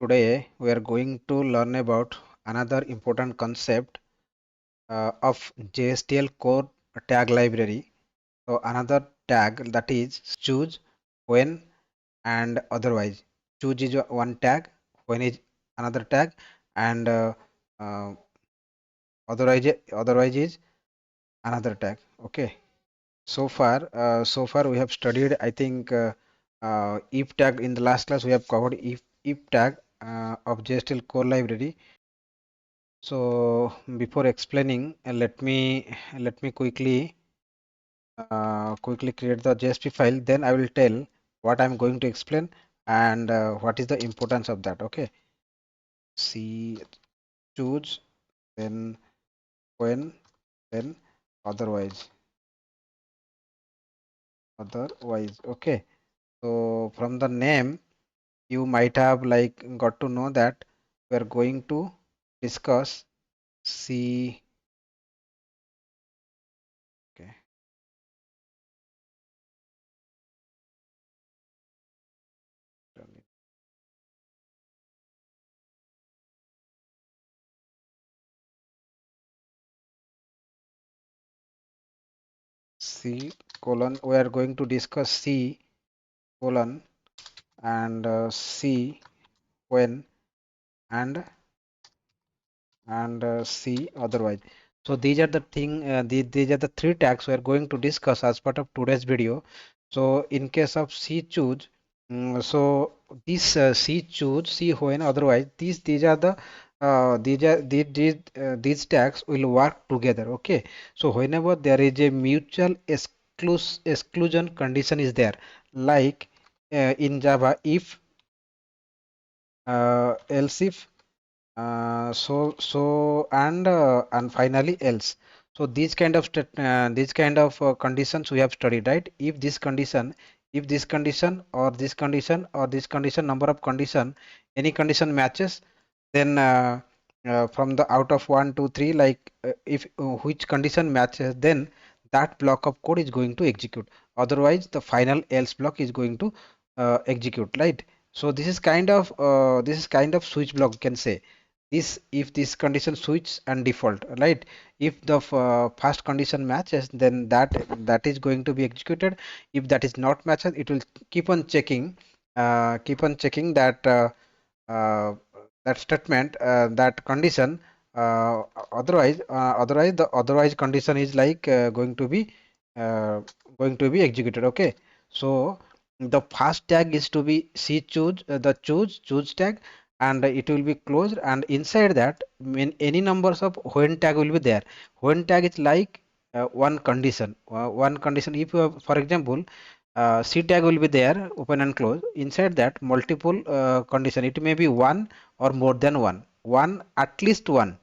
Today we are going to learn about another important concept of JSTL core tag library. So another tag that is choose, when and otherwise. Choose is one tag, when is another tag, and uh, otherwise is another tag. Okay. So far we have studied. I think if tag in the last class we have covered if tag of JSTL core library. So before explaining, let me quickly create the JSP file. Then I will tell what I'm going to explain and what is the importance of that. Okay. See, choose, then when, then otherwise. Otherwise. Okay. So from the name, you might have like got to know that we are going to discuss C. Okay. C colon. We are going to discuss C colon and C when and C otherwise. So these are the these are the three tags we are going to discuss as part of today's video. So in case of C choose, so this C choose, C when otherwise, these are the these tags will work together. Okay. So whenever there is a mutual exclusion condition is there, like in Java, if else if and finally else. So these kind of conditions we have studied, right? If this condition or this condition or this condition, number of condition, any condition matches, then from the out of 1 2 3, like if which condition matches, then that block of code is going to execute. Otherwise the final else block is going to execute, right? So this is kind of switch block, you can say. This if this condition switch and default, right? If the first condition matches, then that is going to be executed. If that is not matches, it will keep on checking that uh, that statement, that condition. Otherwise the otherwise condition is like uh, going to be executed. Okay. So the first tag is to be C choose, the choose tag, and it will be closed, and inside that when any numbers of when tag will be there. When tag is like one condition. If you have, for example, C tag will be there, open and close. Inside that multiple condition, it may be one or more than one, at least one.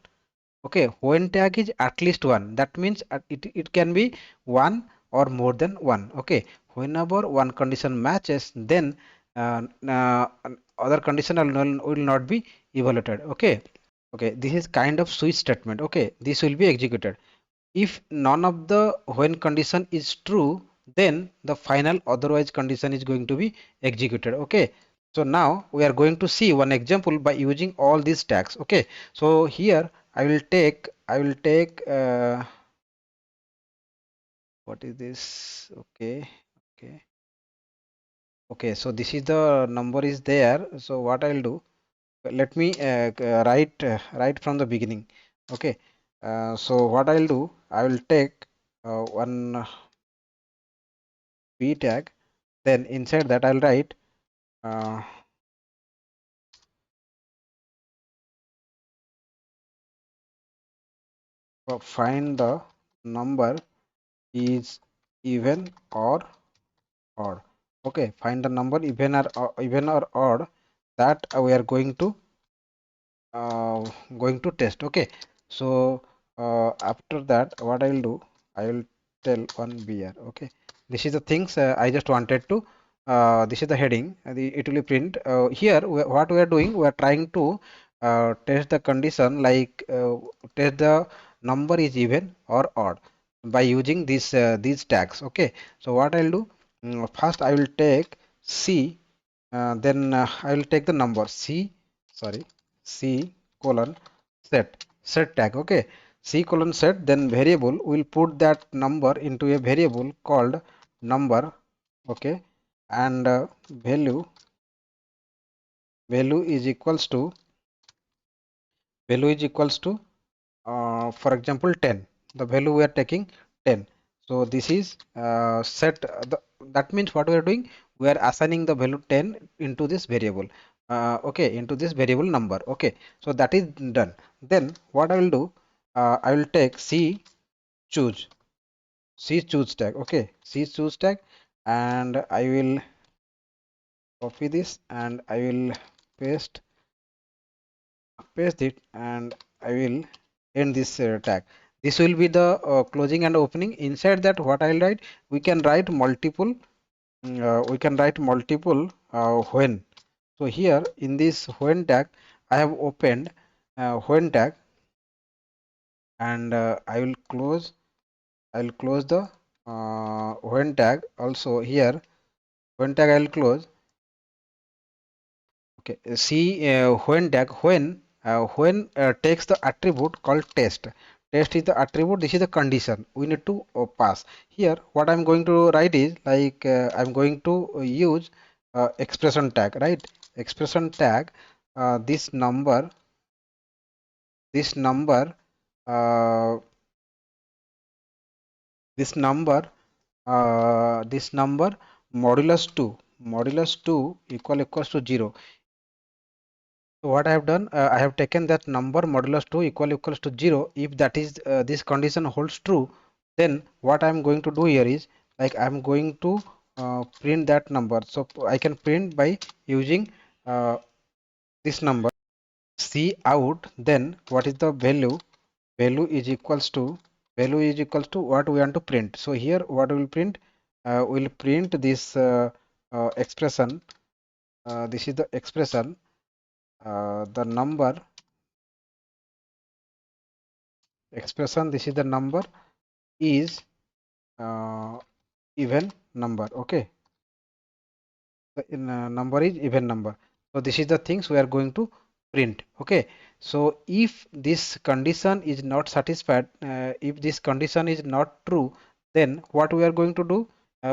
Okay, when tag is at least one, that means it can be one or more than one. Okay, whenever one condition matches, then other condition will not be evaluated. Okay. Okay, this is kind of switch statement. Okay, this will be executed. If none of the when condition is true, then the final otherwise condition is going to be executed. Okay. So now we are going to see one example by using all these tags. Okay. So here I will take what is this? Okay. Okay. Okay. So this is the number is there. So what I'll do, let me write from the beginning. Okay. So what I'll do, I will take one p tag, then inside that I'll write uh, find the number is even or odd. Okay, find the number even or odd, that we are going to test. Okay. So after that what I will do, I will tell one br. Okay, this is the things I just wanted to this is the heading, it will be print here. What we are doing, we are trying to test the condition, like test the number is even or odd by using these tags. Okay. So what I'll do, first I will take c, then I will take the number c, sorry, C colon set tag. Okay, C colon set, then variable will put that number into a variable called number. Okay, and value is equals to value is equals to for example 10. The value we are taking 10. So this is set that means what we are doing, we are assigning the value 10 into this variable, okay, into this variable number. Okay, so that is done. Then what I will do, I will take choose C choose tag. Okay, C choose tag, and I will copy this and I will paste paste it, and I will end this tag. This will be the closing and opening. Inside that, what I'll write, we can write multiple. We can write multiple when. So here in this when tag, I have opened when tag, and I will close. I will close the when tag also here. When tag I will close. Okay, see when tag when takes the attribute called test. Test is the attribute. This is the condition we need to pass. Here, what I'm going to write is like I'm going to use expression tag, right? Expression tag. This number, this number, uh, this number, this number modulus 2 equals to 0. So what I have done, I have taken that number modulus 2 equals to 0. If that is this condition holds true, then what I am going to do here is like I am going to print that number. So I can print by using this number C out. Then what is the value? Value is equals to what we want to print. So here what we will print? We will print this expression. This is the expression. The number expression, this is the number is uh, even number. Okay, the number is even number. So this is the things we are going to print. Okay, so if this condition is not satisfied, if this condition is not true, then what we are going to do,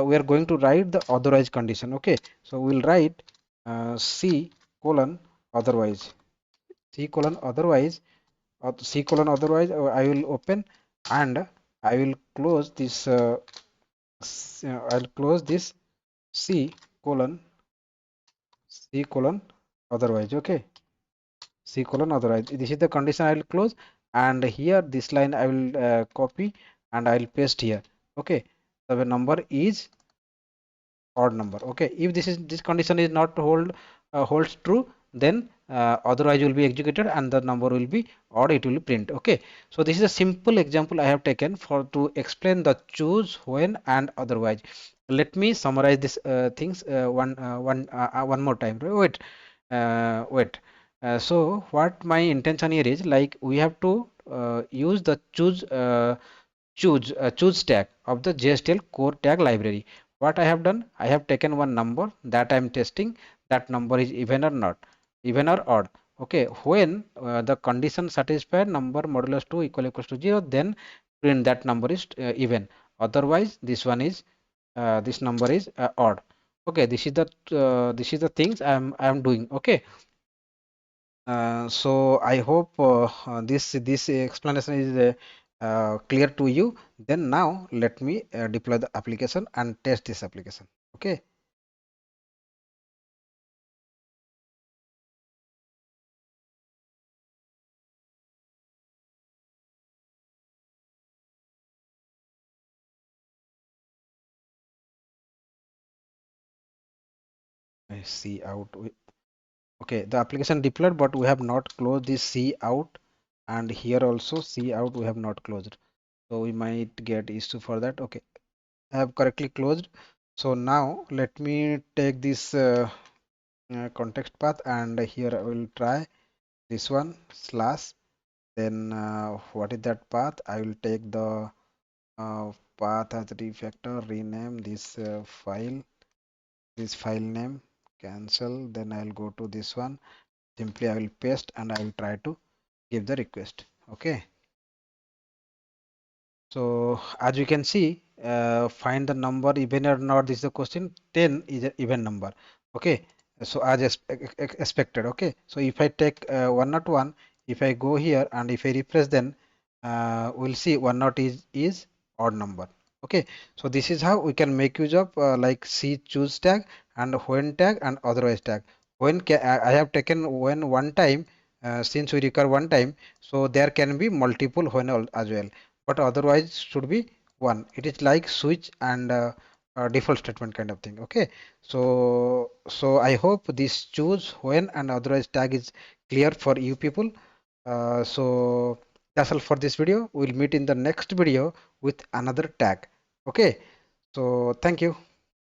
we are going to write the otherwise condition. Okay, so we'll write C colon otherwise, C colon otherwise, C colon otherwise. I will open, and I will close this I'll close this C colon otherwise. Okay, C colon otherwise, this is the condition. I will close, and here this line I will copy and I will paste here. Okay, the number is odd number. Okay, if this condition is not holds true, then otherwise will be executed and the number will be odd, it will print. Okay, so this is a simple example I have taken for to explain the choose, when, and otherwise. Let me summarize this things one more time. Wait. So what my intention here is, like we have to use the choose tag of the JSTL core tag library. What I have done, I have taken one number that I am testing, that number is even or not, even or odd. Okay, when the condition satisfied, number modulus 2 equals to 0, then print that number is even. Otherwise, this one is this number is odd. Okay, this is the things I am doing. Okay, so I hope this explanation is clear to you. Then now let me deploy the application and test this application. Okay, I see out. Okay, the application deployed, but we have not closed this C out, and here also C out we have not closed. So we might get issue for that. Okay, I have correctly closed. So now let me take this context path, and here I will try this one slash. Then what is that path? I will take the path as refactor, rename this file name, cancel. Then I'll go to this one, Simply I will paste and I will try to give the request. Okay. So as you can see, find the number even or not. This is the question. 10 is an even number. Okay. So as expected. Okay. So if I take 101, if I go here and if I refresh, then we'll see 101 is odd number. Okay. So this is how we can make use of like see choose tag and when tag and otherwise tag. I have taken when one time, since we recur one time, so there can be multiple when as well, but otherwise should be one. It is like switch and default statement kind of thing. Okay. So I hope this choose when and otherwise tag is clear for you people. So that's all for this video. We'll meet in the next video with another tag. Okay. So thank you.